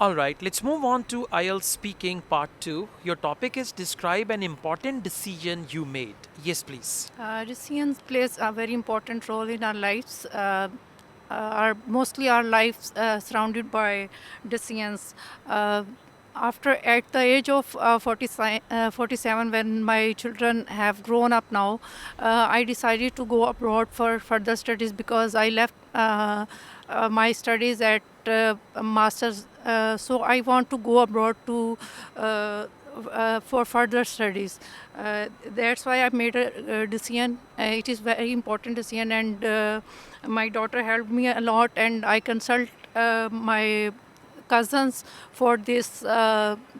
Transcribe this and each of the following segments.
All right, let's move on to IELTS speaking part 2. Your topic is describe an important decision you made. Yes, please. Decisions plays a very important role in our lives. Our mostly our lives surrounded by decisions. Uh, After at the age of 47, when my children have grown up now, I decided to go abroad for further studies because I left my studies at masters. So I want to go abroad to for further studies. That's why I made a decision. It is very important decision, and my daughter helped me a lot, and I consult my cousins for this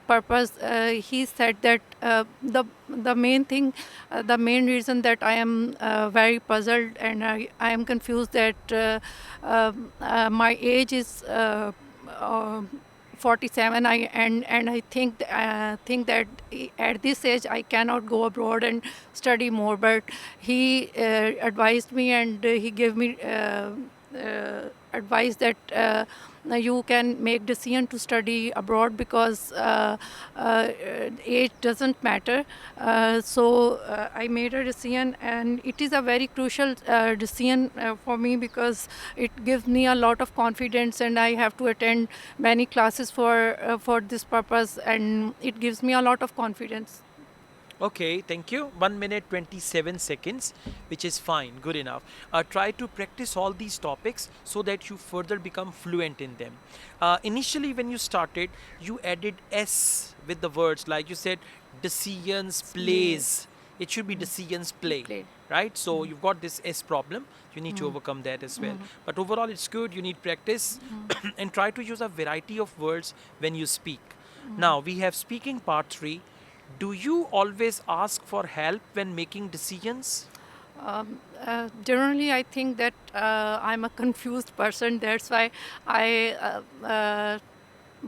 purpose. He said that the main thing, the main reason that I am very puzzled and I am confused that my age is. Uh, 47. And I think that at this age I cannot go abroad and study more, but he advised me, and he gave me advice that you can make decision to study abroad because age doesn't matter. So I made a decision, and it is a very crucial decision for me because it gives me a lot of confidence, and I have to attend many classes for this purpose, and it gives me a lot of confidence. Okay, thank you. 1 minute 27 seconds, which is fine, good enough. Try to practice all these topics so that you further become fluent in them. Initially, when you started, you added S with the words like you said, decisions, Play. plays. It should be decisions, play, Play. right? So you've got this S problem. You need to overcome that as well. But overall, it's good. You need practice and try to use a variety of words when you speak. Now, we have speaking part 3. Do you always ask for help when making decisions? Generally, I think that I'm a confused person. That's why I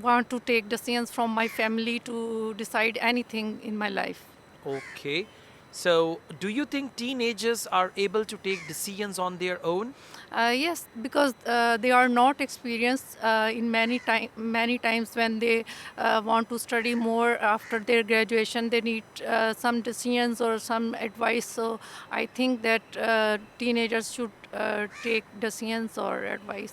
want to take decisions from my family to decide anything in my life. Okay. So, do you think teenagers are able to take decisions on their own? Yes, because they are not experienced in many times when they want to study more after their graduation. They need some decisions or some advice. So I think that teenagers should take decisions or advice.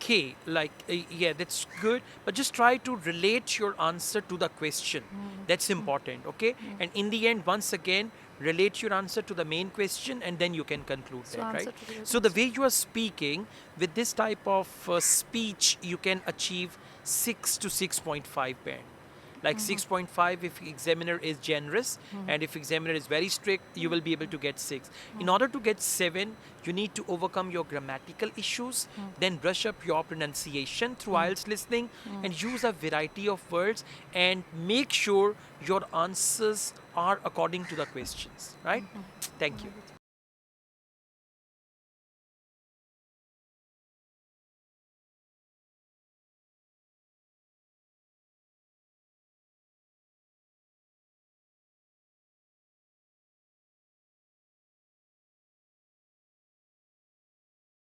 Okay, like, yeah, that's good. But just try to relate your answer to the question. That's important, okay? And in the end, once again, relate your answer to the main question and then you can conclude So that, right? answer to your So, the question. way you are speaking, with this type of speech, you can achieve 6 to 6.5 band. Like 6.5 if examiner is generous, and if examiner is very strict, you will be able to get 6. In order to get 7, you need to overcome your grammatical issues, then brush up your pronunciation through IELTS listening, and use a variety of words, and make sure your answers are according to the questions, right? Thank you.